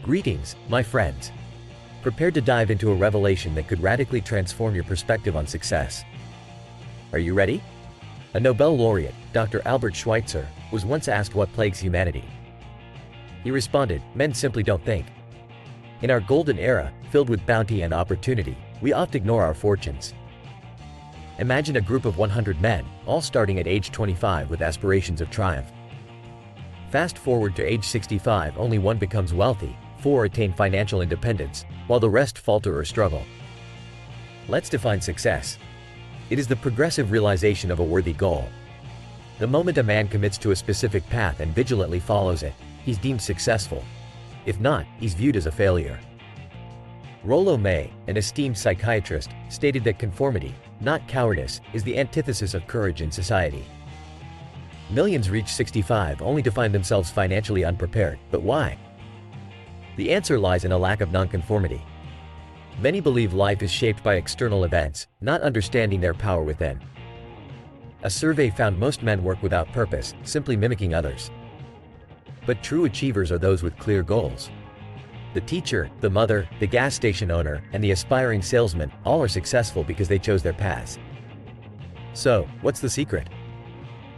Greetings, my friends. Prepared to dive into a revelation that could radically transform your perspective on success. Are you ready? A Nobel laureate, Dr. Albert Schweitzer, was once asked what plagues humanity. He responded, "Men simply don't think." In our golden era, filled with bounty and opportunity, we often ignore our fortunes. Imagine a group of 100 men, all starting at age 25 with aspirations of triumph. Fast forward to age 65, only one becomes wealthy, 4 attain financial independence, while the rest falter or struggle. Let's define success. It is the progressive realization of a worthy goal. The moment a man commits to a specific path and vigilantly follows it, he's deemed successful. If not, he's viewed as a failure. Rollo May, an esteemed psychiatrist, stated that conformity, not cowardice, is the antithesis of courage in society. Millions reach 65 only to find themselves financially unprepared, but why? The answer lies in a lack of nonconformity. Many believe life is shaped by external events, not understanding their power within. A survey found most men work without purpose, simply mimicking others. But true achievers are those with clear goals. The teacher, the mother, the gas station owner, and the aspiring salesman all are successful because they chose their paths. So, what's the secret?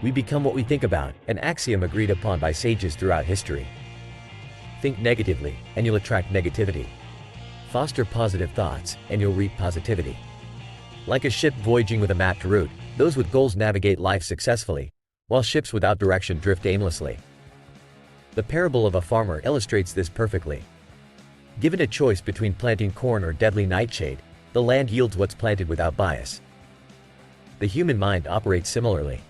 We become what we think about, an axiom agreed upon by sages throughout history. Think negatively, and you'll attract negativity. Foster positive thoughts, and you'll reap positivity. Like a ship voyaging with a mapped route, those with goals navigate life successfully, while ships without direction drift aimlessly. The parable of a farmer illustrates this perfectly. Given a choice between planting corn or deadly nightshade, the land yields what's planted without bias. The human mind operates similarly.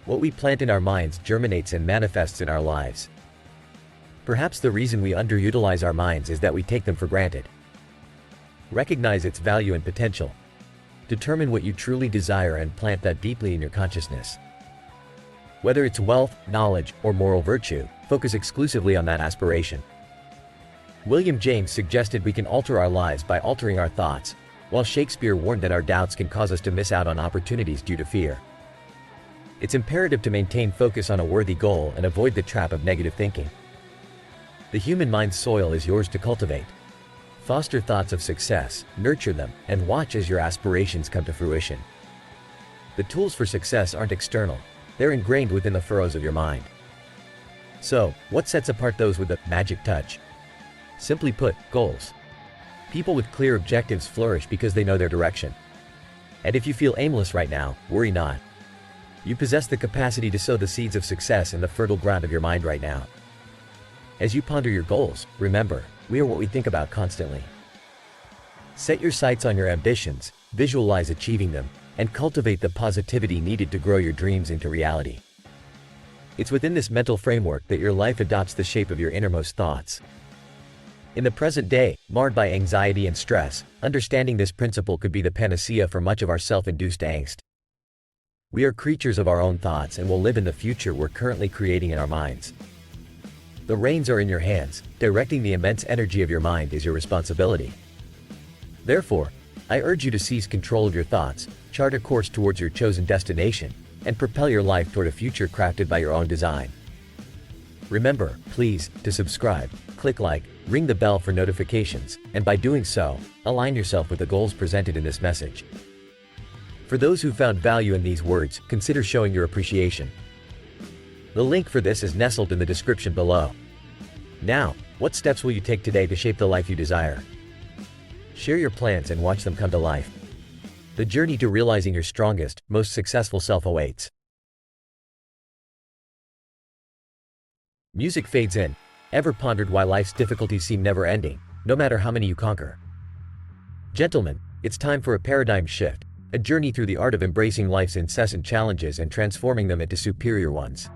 What we plant in our minds germinates and manifests in our lives. Perhaps the reason we underutilize our minds is that we take them for granted. Recognize its value and potential. Determine what you truly desire and plant that deeply in your consciousness. Whether it's wealth, knowledge, or moral virtue, focus exclusively on that aspiration. William James suggested we can alter our lives by altering our thoughts, while Shakespeare warned that our doubts can cause us to miss out on opportunities due to fear. It's imperative to maintain focus on a worthy goal and avoid the trap of negative thinking. The human mind's soil is yours to cultivate. Foster thoughts of success, nurture them, and watch as your aspirations come to fruition. The tools for success aren't external, they're ingrained within the furrows of your mind. So, what sets apart those with the magic touch? Simply put, goals. People with clear objectives flourish because they know their direction. And if you feel aimless right now, worry not. You possess the capacity to sow the seeds of success in the fertile ground of your mind right now. As you ponder your goals, remember, we are what we think about constantly. Set your sights on your ambitions, visualize achieving them, and cultivate the positivity needed to grow your dreams into reality. It's within this mental framework that your life adopts the shape of your innermost thoughts. In the present day, marred by anxiety and stress, understanding this principle could be the panacea for much of our self-induced angst. We are creatures of our own thoughts and will live in the future we're currently creating in our minds. The reins are in your hands, directing the immense energy of your mind is your responsibility. Therefore, I urge you to seize control of your thoughts, chart a course towards your chosen destination, and propel your life toward a future crafted by your own design. Remember, please, to subscribe, click like, ring the bell for notifications, and by doing so, align yourself with the goals presented in this message. For those who found value in these words, consider showing your appreciation. The link for this is nestled in the description below. Now, what steps will you take today to shape the life you desire? Share your plans and watch them come to life. The journey to realizing your strongest, most successful self awaits. Music fades in. Ever pondered why life's difficulties seem never-ending, no matter how many you conquer? Gentlemen, it's time for a paradigm shift, a journey through the art of embracing life's incessant challenges and transforming them into superior ones.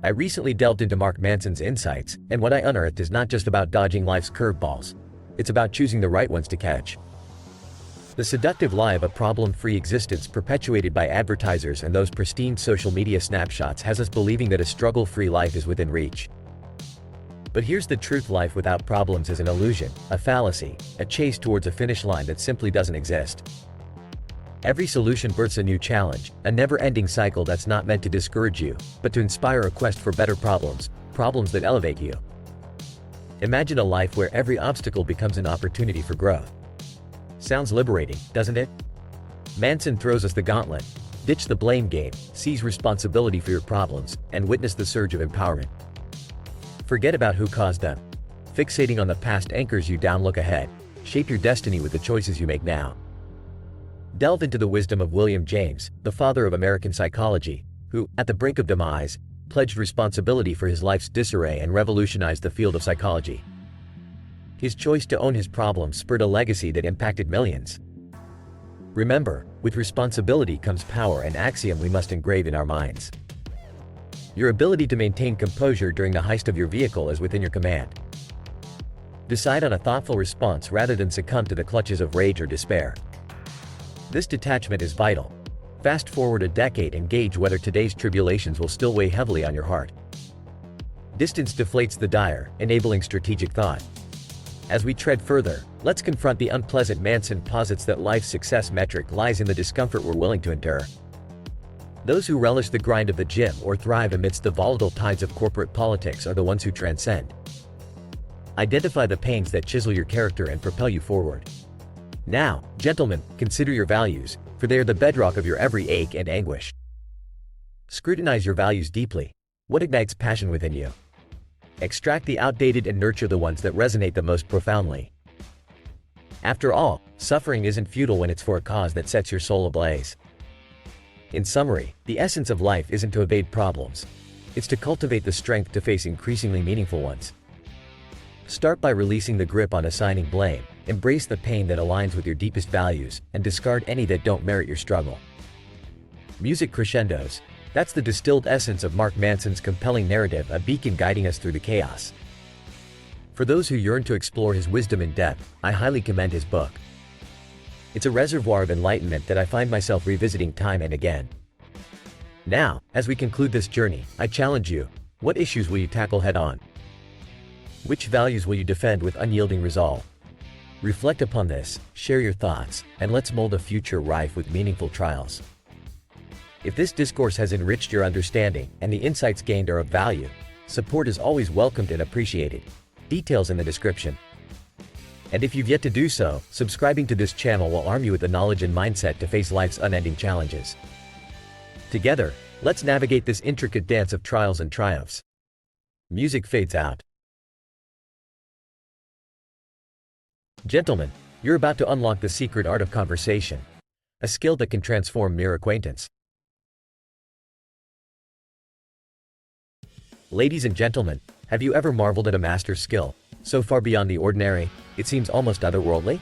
I recently delved into Mark Manson's insights, and what I unearthed is not just about dodging life's curveballs. It's about choosing the right ones to catch. The seductive lie of a problem-free existence perpetuated by advertisers and those pristine social media snapshots has us believing that a struggle-free life is within reach. But here's the truth: life without problems is an illusion, a fallacy, a chase towards a finish line that simply doesn't exist. Every solution births a new challenge, a never-ending cycle that's not meant to discourage you, but to inspire a quest for better problems that elevate you. Imagine a life where every obstacle becomes an opportunity for growth. Sounds liberating, doesn't it? Manson throws us the gauntlet. Ditch the blame game, seize responsibility for your problems, and witness the surge of empowerment. Forget about who caused them. Fixating on the past anchors you down. Look ahead. Shape your destiny with the choices you make now. Delve into the wisdom of William James, the father of American psychology, who, at the brink of demise, pledged responsibility for his life's disarray and revolutionized the field of psychology. His choice to own his problems spurred a legacy that impacted millions. Remember, with responsibility comes power, an axiom we must engrave in our minds. Your ability to maintain composure during the heist of your vehicle is within your command. Decide on a thoughtful response rather than succumb to the clutches of rage or despair. This detachment is vital. Fast forward a decade and gauge whether today's tribulations will still weigh heavily on your heart. Distance deflates the dire, enabling strategic thought. As we tread further, let's confront the unpleasant. Manson posits that life's success metric lies in the discomfort we're willing to endure. Those who relish the grind of the gym or thrive amidst the volatile tides of corporate politics are the ones who transcend. Identify the pains that chisel your character and propel you forward. Now, gentlemen, consider your values, for they are the bedrock of your every ache and anguish. Scrutinize your values deeply. What ignites passion within you? Extract the outdated and nurture the ones that resonate the most profoundly. After all, suffering isn't futile when it's for a cause that sets your soul ablaze. In summary, the essence of life isn't to evade problems. It's to cultivate the strength to face increasingly meaningful ones. Start by releasing the grip on assigning blame, embrace the pain that aligns with your deepest values, and discard any that don't merit your struggle. Music crescendos. That's the distilled essence of Mark Manson's compelling narrative, a beacon guiding us through the chaos. For those who yearn to explore his wisdom in depth, I highly commend his book. It's a reservoir of enlightenment that I find myself revisiting time and again. Now, as we conclude this journey, I challenge you. What issues will you tackle head-on? Which values will you defend with unyielding resolve? Reflect upon this, share your thoughts, and let's mold a future rife with meaningful trials. If this discourse has enriched your understanding and the insights gained are of value, support is always welcomed and appreciated. Details in the description. And if you've yet to do so, subscribing to this channel will arm you with the knowledge and mindset to face life's unending challenges. Together, let's navigate this intricate dance of trials and triumphs. Music fades out. Gentlemen, you're about to unlock the secret art of conversation, a skill that can transform mere acquaintance. Ladies and gentlemen, have you ever marveled at a master's skill, so far beyond the ordinary, it seems almost otherworldly?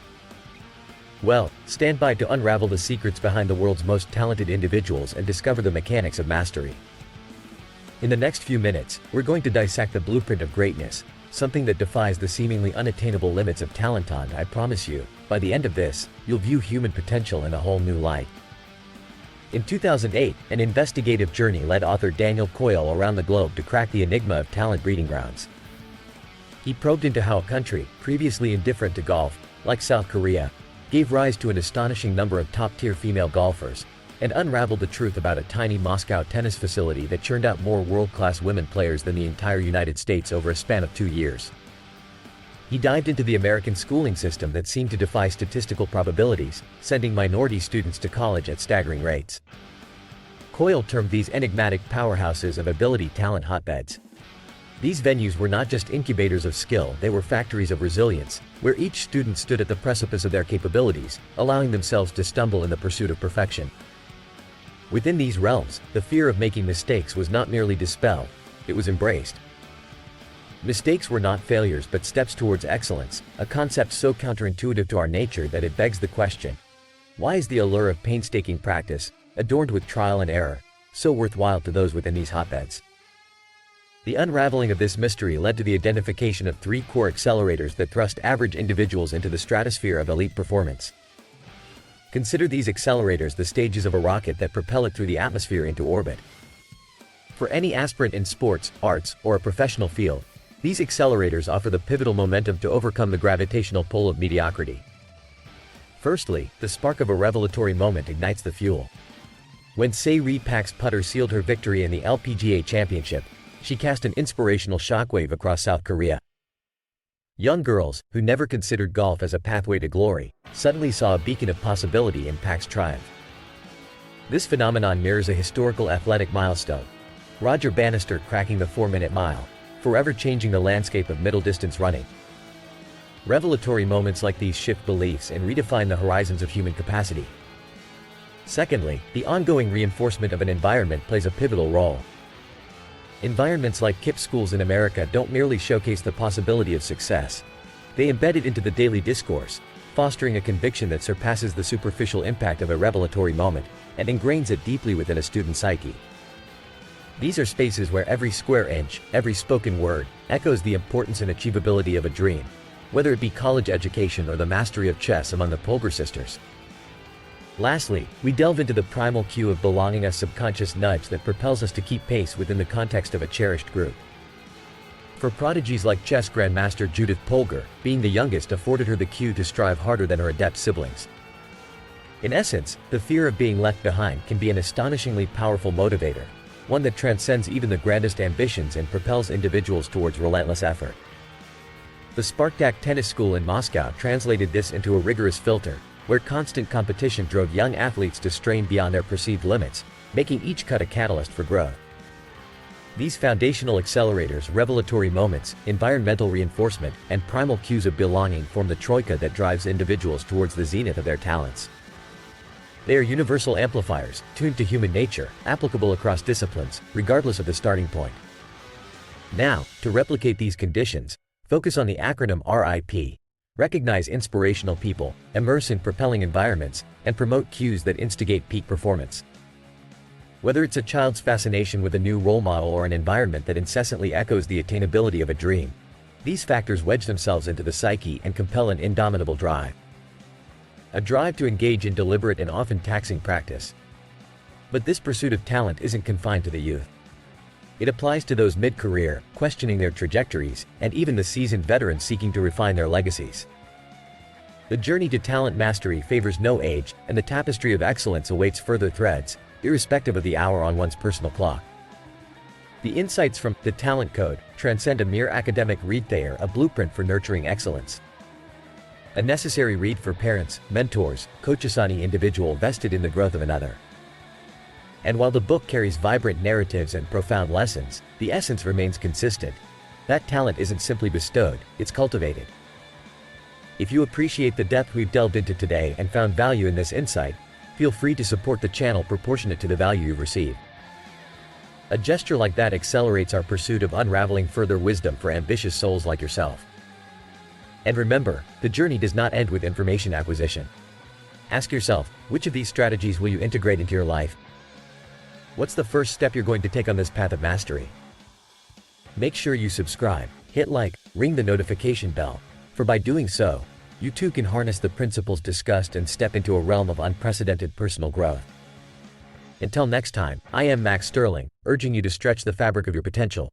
Well, stand by to unravel the secrets behind the world's most talented individuals and discover the mechanics of mastery. In the next few minutes, we're going to dissect the blueprint of greatness, something that defies the seemingly unattainable limits of talent. And I promise you, by the end of this, you'll view human potential in a whole new light. In 2008, an investigative journey led author Daniel Coyle around the globe to crack the enigma of talent breeding grounds. He probed into how a country, previously indifferent to golf, like South Korea, gave rise to an astonishing number of top-tier female golfers, and unraveled the truth about a tiny Moscow tennis facility that churned out more world-class women players than the entire United States over a span of 2 years. He dived into the American schooling system that seemed to defy statistical probabilities, sending minority students to college at staggering rates. Coyle termed these enigmatic powerhouses of ability talent hotbeds. These venues were not just incubators of skill, they were factories of resilience, where each student stood at the precipice of their capabilities, allowing themselves to stumble in the pursuit of perfection. Within these realms, the fear of making mistakes was not merely dispelled, it was embraced. Mistakes were not failures but steps towards excellence, a concept so counterintuitive to our nature that it begs the question: why is the allure of painstaking practice, adorned with trial and error, so worthwhile to those within these hotbeds? The unraveling of this mystery led to the identification of 3 core accelerators that thrust average individuals into the stratosphere of elite performance. Consider these accelerators the stages of a rocket that propel it through the atmosphere into orbit. For any aspirant in sports, arts, or a professional field, these accelerators offer the pivotal momentum to overcome the gravitational pull of mediocrity. Firstly, the spark of a revelatory moment ignites the fuel. When Se-Ri Pak's putter sealed her victory in the LPGA Championship, she cast an inspirational shockwave across South Korea. Young girls, who never considered golf as a pathway to glory, suddenly saw a beacon of possibility in Pac's triumph. This phenomenon mirrors a historical athletic milestone: Roger Bannister cracking the 4-minute mile, forever changing the landscape of middle-distance running. Revelatory moments like these shift beliefs and redefine the horizons of human capacity. Secondly, the ongoing reinforcement of an environment plays a pivotal role. Environments like KIPP schools in America don't merely showcase the possibility of success. They embed it into the daily discourse, fostering a conviction that surpasses the superficial impact of a revelatory moment and ingrains it deeply within a student's psyche. These are spaces where every square inch, every spoken word, echoes the importance and achievability of a dream, whether it be college education or the mastery of chess among the Polgar sisters. Lastly, we delve into the primal cue of belonging, a subconscious nudge that propels us to keep pace within the context of a cherished group. For prodigies like chess grandmaster Judith Polgar, being the youngest afforded her the cue to strive harder than her adept siblings. In essence, the fear of being left behind can be an astonishingly powerful motivator, one that transcends even the grandest ambitions and propels individuals towards relentless effort. The Spartak Tennis School in Moscow translated this into a rigorous filter, where constant competition drove young athletes to strain beyond their perceived limits, making each cut a catalyst for growth. These foundational accelerators, revelatory moments, environmental reinforcement, and primal cues of belonging form the troika that drives individuals towards the zenith of their talents. They are universal amplifiers, tuned to human nature, applicable across disciplines, regardless of the starting point. Now, to replicate these conditions, focus on the acronym RIP. Recognize inspirational people, immerse in propelling environments, and promote cues that instigate peak performance. Whether it's a child's fascination with a new role model or an environment that incessantly echoes the attainability of a dream, these factors wedge themselves into the psyche and compel an indomitable drive. A drive to engage in deliberate and often taxing practice. But this pursuit of talent isn't confined to the youth. It applies to those mid-career, questioning their trajectories, and even the seasoned veterans seeking to refine their legacies. The journey to talent mastery favors no age, and the tapestry of excellence awaits further threads, irrespective of the hour on one's personal clock. The insights from The Talent Code transcend a mere academic read. They are a blueprint for nurturing excellence. A necessary read for parents, mentors, coaches, any individual vested in the growth of another. And while the book carries vibrant narratives and profound lessons, the essence remains consistent. That talent isn't simply bestowed, it's cultivated. If you appreciate the depth we've delved into today and found value in this insight, feel free to support the channel proportionate to the value you receive. A gesture like that accelerates our pursuit of unraveling further wisdom for ambitious souls like yourself. And remember, the journey does not end with information acquisition. Ask yourself, which of these strategies will you integrate into your life? What's the first step you're going to take on this path of mastery? Make sure you subscribe, hit like, ring the notification bell, for by doing so, you too can harness the principles discussed and step into a realm of unprecedented personal growth. Until next time, I am Max Sterling, urging you to stretch the fabric of your potential,